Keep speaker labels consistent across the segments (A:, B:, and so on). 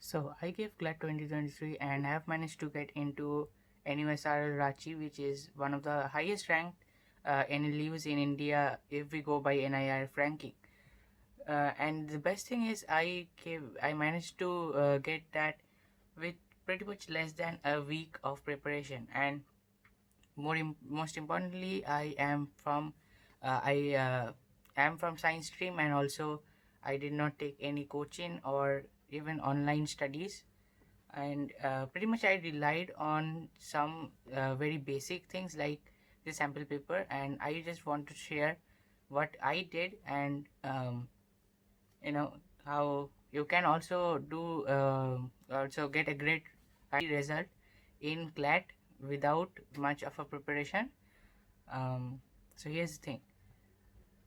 A: So I gave CLAT 2023 and have managed to get into nusrl Ranchi, which is one of the highest ranked NLUs in India if we go by NIRF ranking. And the best thing is I managed to get that with pretty much less than a week of preparation. And most importantly, I am from science stream, and also I did not take any coaching or even online studies. And pretty much I relied on some very basic things like the sample paper, and I just want to share what I did. And you know how you can also do also get a great result in CLAT without much of a preparation. So here's the thing.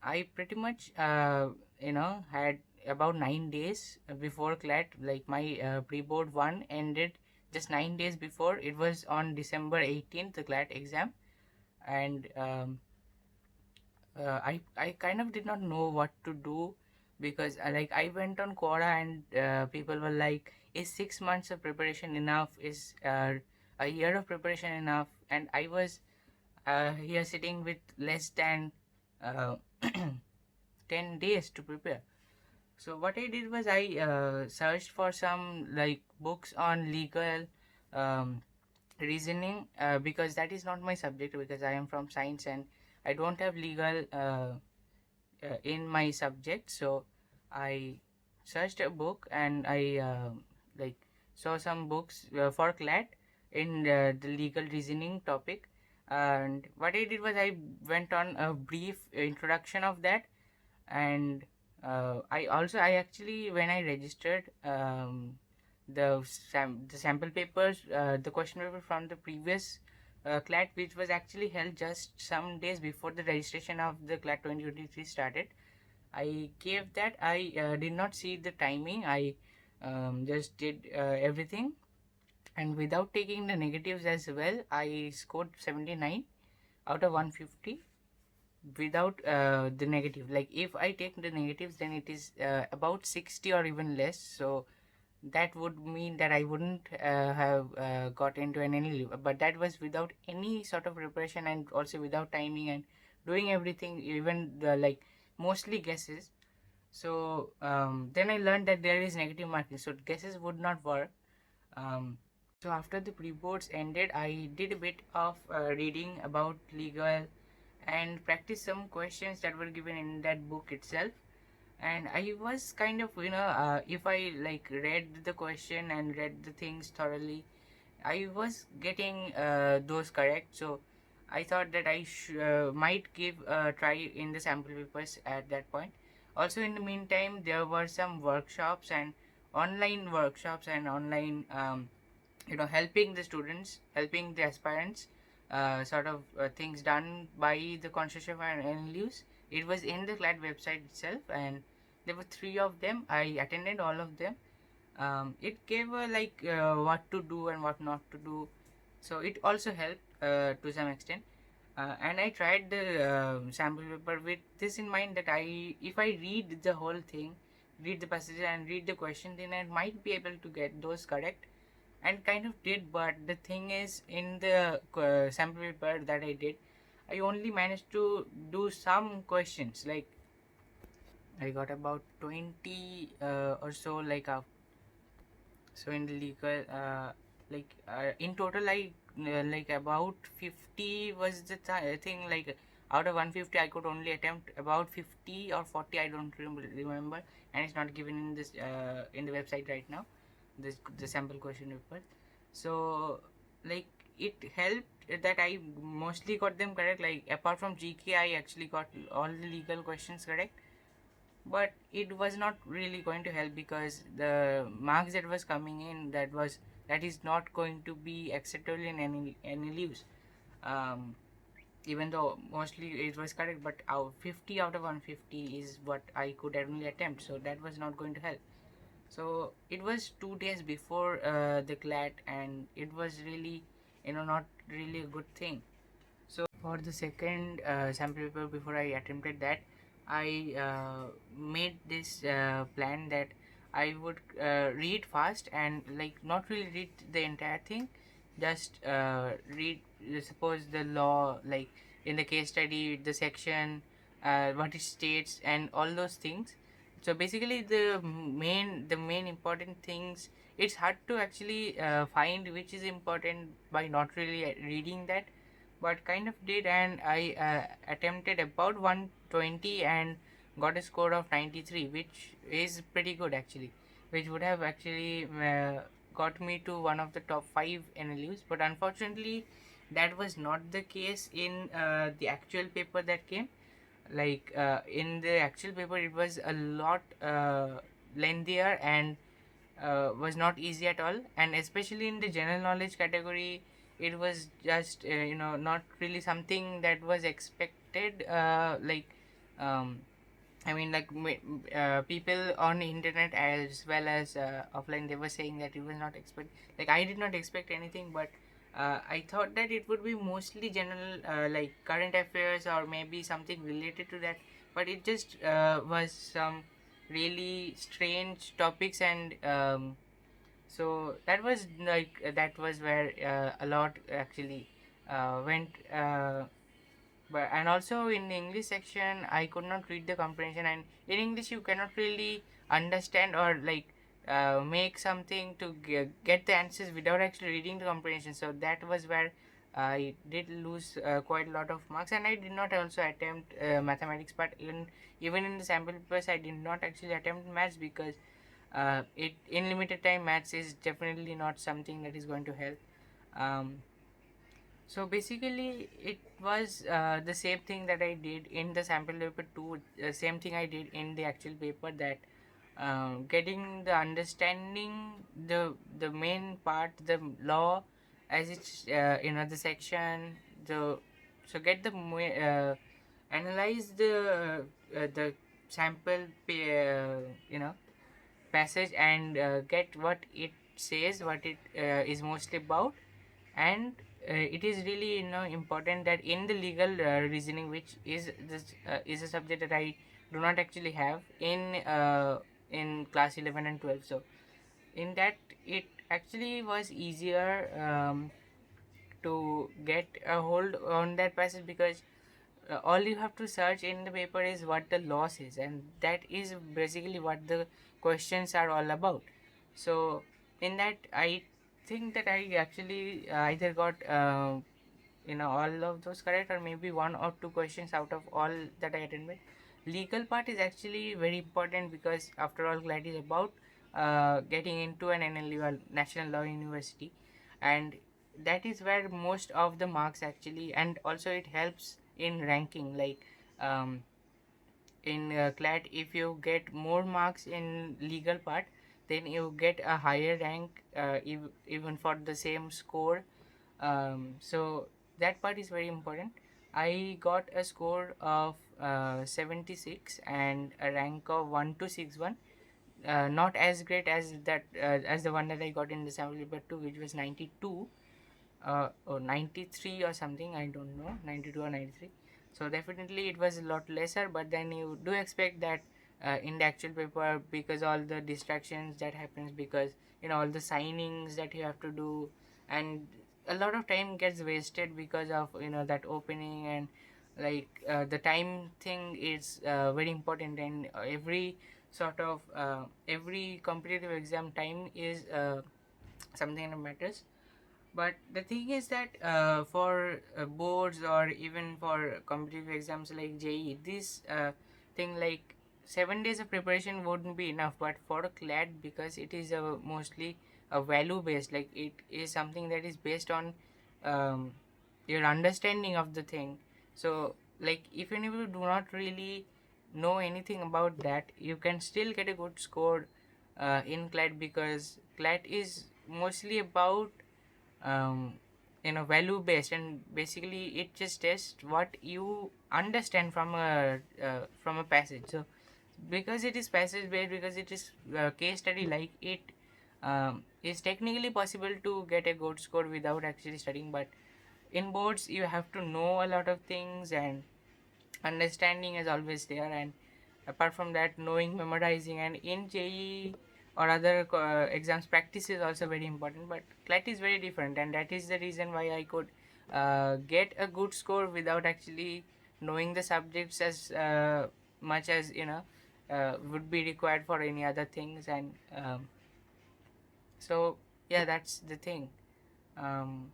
A: I pretty much had about 9 days before CLAT. Like my pre-board one ended just 9 days before. It was on December 18th, the CLAT exam. And I kind of did not know what to do, because like I went on Quora, and people were like, is 6 months of preparation enough? Is a year of preparation enough? And I was here sitting with less than uh, 10 days to prepare. So what I did was I searched for some like books on legal um, reasoning, because that is not my subject, because I am from science and I don't have legal in my subject. So I searched a book, and I like saw some books for CLAT in the legal reasoning topic. And what I did was I went on a brief introduction of that. And I actually, when I registered, the sample papers, the question paper from the previous CLAT, which was actually held just some days before the registration of the CLAT 2023 started. I gave that. I did not see the timing. I just did everything, and without taking the negatives as well, I scored 79 out of 150 without the negative. Like if I take the negatives, then it is about 60 or even less. So that would mean that I wouldn't have got into an any leave. But that was without any sort of preparation, and also without timing and doing everything, even like mostly guesses. So then I learned that there is negative marking, so guesses would not work. So after the pre-boards ended, I did a bit of reading about legal and practice some questions that were given in that book itself. And I was kind of, if I like read the question and read the things thoroughly, I was getting those correct. So I thought that I might give a try in the sample papers at that point. Also, in the meantime, there were some workshops and online helping the students, helping the aspirants, sort of things done by the consortium and NLUs. It was in the CLAT website itself, and there were three of them. I attended all of them. It gave what to do and what not to do, so it also helped to some extent. And I tried the sample paper with this in mind, that if I read the whole thing, read the passage and read the question, then I might be able to get those correct, and kind of did. But the thing is, in the sample paper that I did, I only managed to do some questions. Like I got about 20 or so, so in the legal in total I like about 50 was the thing. Like out of 150 I could only attempt about 50 or 40, I don't remember, and it's not given in this in the website right now, the sample question paper. So like it helped that I mostly got them correct. Like apart from GK, I actually got all the legal questions correct. But it was not really going to help, because the marks that was coming in, that is not going to be acceptable in any leaves. um, Even though mostly it was correct, but 50 out of 150 is what I could only attempt, so that was not going to help. So it was 2 days before the CLAT, and it was really not really a good thing. So for the second sample paper, before I attempted that, I made this plan that I would read fast and like not really read the entire thing, just read suppose the law, like in the case study the section, what it states and all those things. So basically the main important things, it's hard to actually find which is important by not really reading that, but kind of did. And I attempted about 120 and got a score of 93, which is pretty good actually, which would have actually got me to one of the top 5 NLUs. But unfortunately that was not the case in the actual paper that came. Like in the actual paper it was a lot lengthier and was not easy at all, and especially in the general knowledge category it was just not really something that was expected. Um, I mean, like people on the internet as well as offline, they were saying that it was not expect. Like I did not expect anything, but I thought that it would be mostly general, like current affairs or maybe something related to that. But it just was some really strange topics, and so that was like that was where a lot actually went. But and also in the English section I could not read the comprehension, and in English you cannot really understand or like make something to get the answers without actually reading the comprehension. So that was where I did lose quite a lot of marks, and I did not also attempt mathematics. But even in the sample papers I did not actually attempt maths, because it in limited time maths is definitely not something that is going to help. So basically, it was the same thing that I did in the sample paper too. Same thing I did in the actual paper. That getting the understanding the main part, the law, as it's the section, the so get the analyze the sample passage, and get what it says, what it is mostly about. And it is really important that in the legal reasoning, which is this is a subject that I do not actually have in class 11 and 12. So in that it actually was easier to get a hold on that passage, because all you have to search in the paper is what the law says, and that is basically what the questions are all about. So in that I think that I actually either got all of those correct, or maybe one or two questions out of all that I attended. Legal part is actually very important, because after all CLAT is about getting into an NLU, or National Law University, and that is where most of the marks actually, and also it helps in ranking. Like in CLAT, if you get more marks in legal part, then you get a higher rank, even for the same score. So that part is very important. I got a score of 76 and a rank of 1261. Not as great as that as the one that I got in the sample paper 2, which was 92 or 93 or something, I don't know, 92 or 93. So definitely it was a lot lesser, but then you do expect that in the actual paper, because all the distractions that happens, because all the signings that you have to do, and a lot of time gets wasted because of that opening, and like the time thing is very important. And every competitive exam time is something that matters. But the thing is that for boards or even for competitive exams like JE, this thing, like 7 days of preparation wouldn't be enough. But for a CLAT, because it is mostly a value based, like it is something that is based on um, your understanding of the thing. So like even if you do not really know anything about that, you can still get a good score in CLAT, because CLAT is mostly about value based, and basically it just tests what you understand from a passage. So because it is passage based, because it is case study, like it is technically possible to get a good score without actually studying. But in boards you have to know a lot of things, and understanding is always there. And apart from that, knowing, memorizing. And in JE or other exams practice is also very important, but CLAT is very different, and that is the reason why I could get a good score without actually knowing the subjects as much as would be required for any other things. And so yeah, that's the thing. um,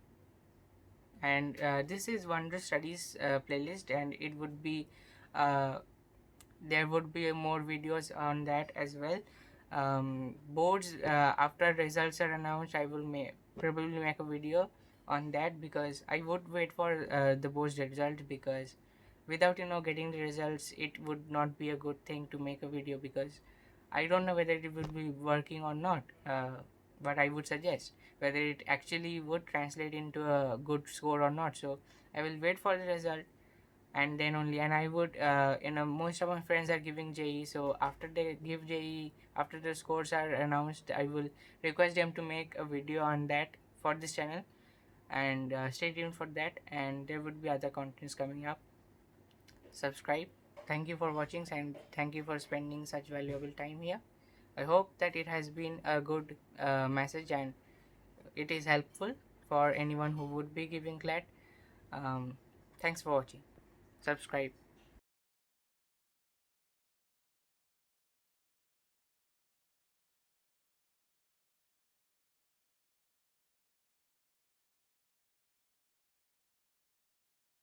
A: and this is Wondrous Studies playlist, and it would be uh, there would be more videos on that as well. Boards, after results are announced, I will probably make a video on that, because I would wait for the boards result, because without getting the results, it would not be a good thing to make a video, because I don't know whether it will be working or not. But I would suggest whether it actually would translate into a good score or not. So I will wait for the result, and then only. And I would most of my friends are giving JE, so after they give JE, after the scores are announced, I will request them to make a video on that for this channel, and stay tuned for that. And there would be other contents coming up. Subscribe. Thank you for watching, and thank you for spending such valuable time here. I hope that it has been a good message, and it is helpful for anyone who would be giving CLAT. Thanks for watching. Subscribe.